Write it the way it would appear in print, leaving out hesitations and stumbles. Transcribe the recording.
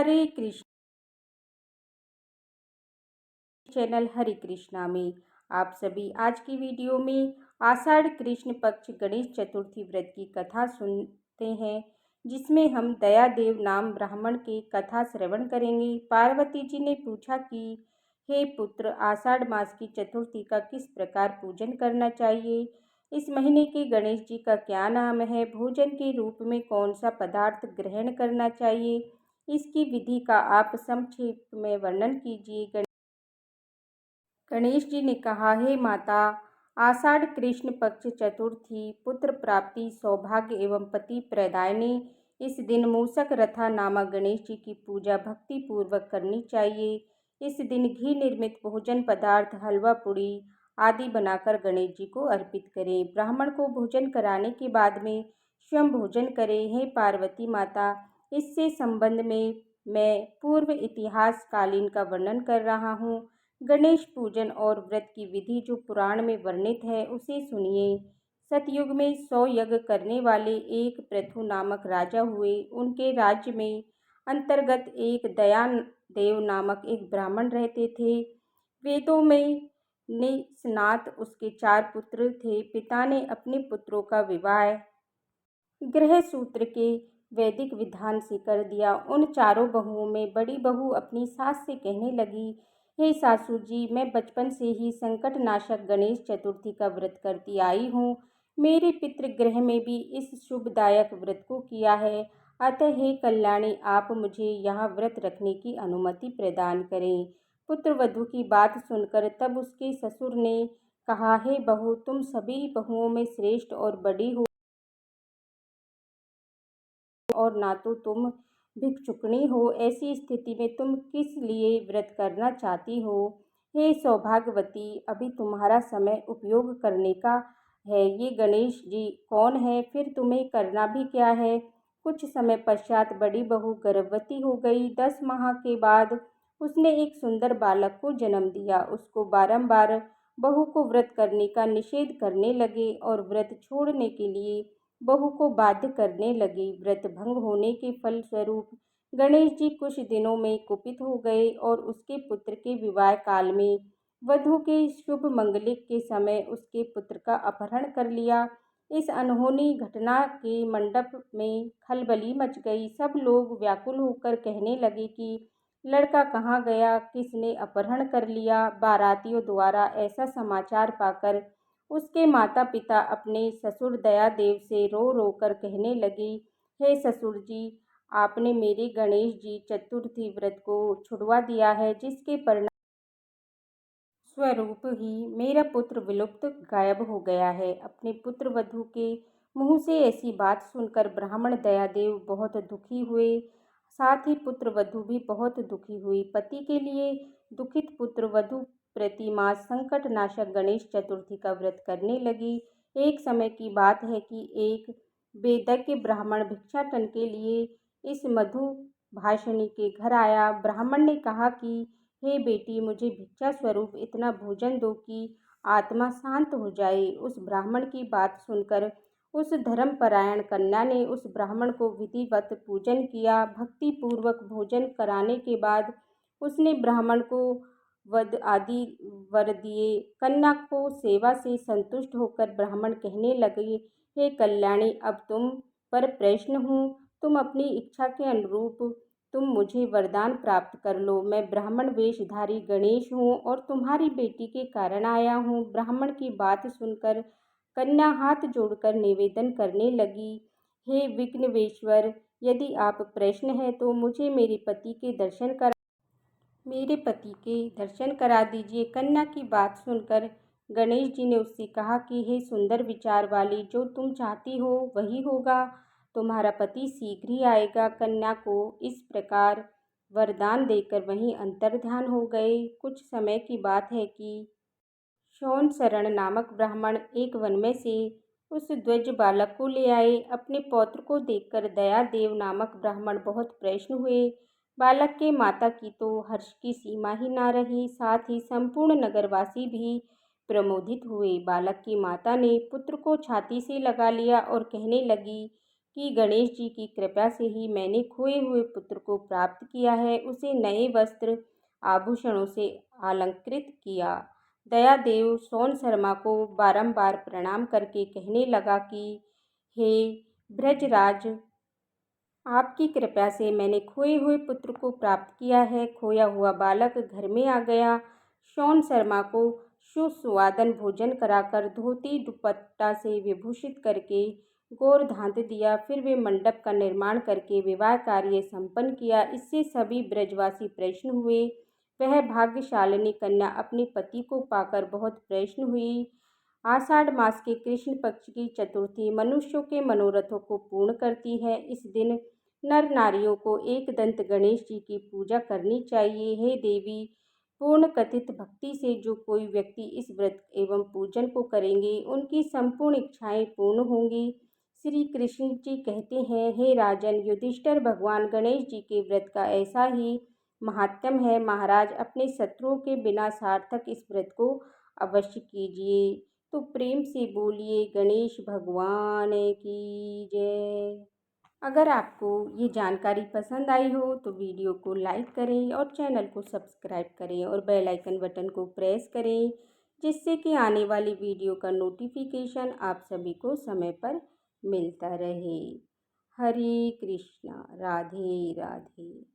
हरे Krishna channel हरे कृष्णा में आप सभी आज की वीडियो में आषाढ़ कृष्ण पक्ष गणेश चतुर्थी व्रत की कथा सुनते हैं, जिसमें हम दयादेव नाम ब्राह्मण के कथा श्रवण करेंगे। पार्वती जी ने पूछा कि हे पुत्र, आषाढ़ मास की चतुर्थी का किस प्रकार पूजन करना चाहिए? इस महीने के गणेश जी का क्या नाम है? भोजन के रूप में कौन सा पदार्थ ग्रहण करना चाहिए? इसकी विधि का आप संक्षेप में वर्णन कीजिए। गणेश जी ने कहा, हे माता, आषाढ़ कृष्ण पक्ष चतुर्थी पुत्र प्राप्ति, सौभाग्य एवं पति प्रदायिनी इस दिन मूषक रथा नामक गणेश जी की पूजा भक्ति पूर्वक करनी चाहिए। इस दिन घी निर्मित भोजन पदार्थ, हलवा पूड़ी आदि बनाकर गणेश जी को अर्पित करें। ब्राह्मण को भोजन कराने के बाद में स्वयं भोजन करें। हे पार्वती माता, इससे संबंध में मैं पूर्व इतिहास कालीन का वर्णन कर रहा हूँ। गणेश पूजन और व्रत की विधि जो पुराण में वर्णित है उसे सुनिए। सतयुग में 100 यज्ञ करने वाले एक पृथु नामक राजा हुए। उनके राज्य में अंतर्गत एक दयादेव नामक एक ब्राह्मण रहते थे। वेदों में निष्णात उसके 4 पुत्र थे। पिता ने अपने पुत्रों का विवाह गृह सूत्र के वैदिक विधान से कर दिया। उन चारों बहुओं में बड़ी बहू अपनी सास से कहने लगी, हे सासू जी, मैं बचपन से ही संकटनाशक गणेश चतुर्थी का व्रत करती आई हूँ। मेरे पितृगृह में भी इस शुभदायक व्रत को किया है। अतः हे कल्याणी, आप मुझे यहाँ व्रत रखने की अनुमति प्रदान करें। पुत्र वधू की बात सुनकर तब उसके ससुर ने कहा, हे बहू, तुम सभी बहुओं में श्रेष्ठ और बड़ी हो और ना तो तुम भिक्षुकनी हो। ऐसी स्थिति में तुम किस लिए व्रत करना चाहती हो? हे सौभाग्यवती, अभी तुम्हारा समय उपयोग करने का है। ये गणेश जी कौन है? फिर तुम्हें करना भी क्या है? कुछ समय पश्चात बड़ी बहू गर्भवती हो गई। 10 माह के बाद उसने एक सुंदर बालक को जन्म दिया। उसको बारंबार बहू को व्रत करने का निषेध करने लगे और व्रत छोड़ने के लिए बहू को बाध्य करने लगी। व्रत भंग होने के फलस्वरूप गणेश जी कुछ दिनों में कुपित हो गए और उसके पुत्र के विवाह काल में वधू के शुभ मंगलिक के समय उसके पुत्र का अपहरण कर लिया। इस अनहोनी घटना के मंडप में खलबली मच गई। सब लोग व्याकुल होकर कहने लगे कि लड़का कहाँ गया, किसने अपहरण कर लिया। बारातियों द्वारा ऐसा समाचार पाकर उसके माता पिता अपने ससुर दयादेव से रो रो कर कहने लगी, हे ससुर जी, आपने मेरे गणेश जी चतुर्थी व्रत को छुड़वा दिया है, जिसके परिणाम स्वरूप ही मेरा पुत्र विलुप्त गायब हो गया है। अपने पुत्र वधू के मुंह से ऐसी बात सुनकर ब्राह्मण दयादेव बहुत दुखी हुए। साथ ही पुत्र वधू भी बहुत दुखी हुई। पति के लिए दुखित पुत्र वधू प्रतिमास संकटनाशक गणेश चतुर्थी का व्रत करने लगी। एक समय की बात है कि एक वेदज्ञ ब्राह्मण भिक्षाटन के लिए इस मधु भाषिणी के घर आया। ब्राह्मण ने कहा कि हे बेटी, मुझे भिक्षा स्वरूप इतना भोजन दो कि आत्मा शांत हो जाए। उस ब्राह्मण की बात सुनकर उस धर्मपरायण कन्या ने उस ब्राह्मण को विधिवत पूजन किया। भक्ति पूर्वक भोजन कराने के बाद उसने ब्राह्मण को वध आदि वर दिए। कन्या को सेवा से संतुष्ट होकर ब्राह्मण कहने लगे, हे कल्याणी, अब तुम पर प्रश्न हूँ। तुम अपनी इच्छा के अनुरूप तुम मुझे वरदान प्राप्त कर लो। मैं ब्राह्मण वेशधारी गणेश हूँ और तुम्हारी बेटी के कारण आया हूँ। ब्राह्मण की बात सुनकर कन्या हाथ जोड़कर निवेदन करने लगी, हे विघ्नेश्वर, यदि आप प्रसन्न हैं तो मुझे मेरे पति के दर्शन करा दीजिए। कन्या की बात सुनकर गणेश जी ने उससे कहा कि हे सुंदर विचार वाली, जो तुम चाहती हो वही होगा। तुम्हारा पति शीघ्र ही आएगा। कन्या को इस प्रकार वरदान देकर वहीं अंतर्ध्यान हो गए। कुछ समय की बात है कि शौन शरण नामक ब्राह्मण एक वन में से उस द्विज बालक को ले आए। अपने पौत्र को देखकर दयादेव नामक ब्राह्मण बहुत प्रसन्न हुए। बालक के माता की तो हर्ष की सीमा ही ना रही। साथ ही संपूर्ण नगरवासी भी प्रमोदित हुए। बालक की माता ने पुत्र को छाती से लगा लिया और कहने लगी, कि गणेश जी की कृपा से ही मैंने खोए हुए पुत्र को प्राप्त किया है। उसे नए वस्त्र आभूषणों से अलंकृत किया। दयादेव सोन शर्मा को बारंबार प्रणाम करके कहने लगा कि हे ब्रजराज, आपकी कृपा से मैंने खोए हुए पुत्र को प्राप्त किया है। खोया हुआ बालक घर में आ गया। सोन शर्मा को सुस्वादन भोजन कराकर धोती दुपट्टा से विभूषित करके गोवर्धांत दिया। फिर वे मंडप का निर्माण करके विवाह कार्य संपन्न किया। इससे सभी ब्रजवासी प्रसन्न हुए। वह भाग्यशालिनी कन्या अपने पति को पाकर बहुत प्रसन्न हुई। आषाढ़ मास के कृष्ण पक्ष की चतुर्थी मनुष्यों के मनोरथों को पूर्ण करती है। इस दिन नर नारियों को एक दंत गणेश जी की पूजा करनी चाहिए। हे देवी, पूर्ण कथित भक्ति से जो कोई व्यक्ति इस व्रत एवं पूजन को करेंगे, उनकी संपूर्ण इच्छाएं पूर्ण होंगी। श्री कृष्ण जी कहते हैं, हे राजन, युधिष्ठिर, भगवान गणेश जी के व्रत का ऐसा ही महात्म्य है। महाराज, अपने शत्रुओं के बिना सार्थक इस व्रत को अवश्य कीजिए। तो प्रेम से बोलिए गणेश भगवान की जय। अगर आपको ये जानकारी पसंद आई हो तो वीडियो को लाइक करें और चैनल को सब्सक्राइब करें और बेल आइकन बटन को प्रेस करें, जिससे कि आने वाली वीडियो का नोटिफिकेशन आप सभी को समय पर मिलता रहे। हरे कृष्णा, राधे राधे।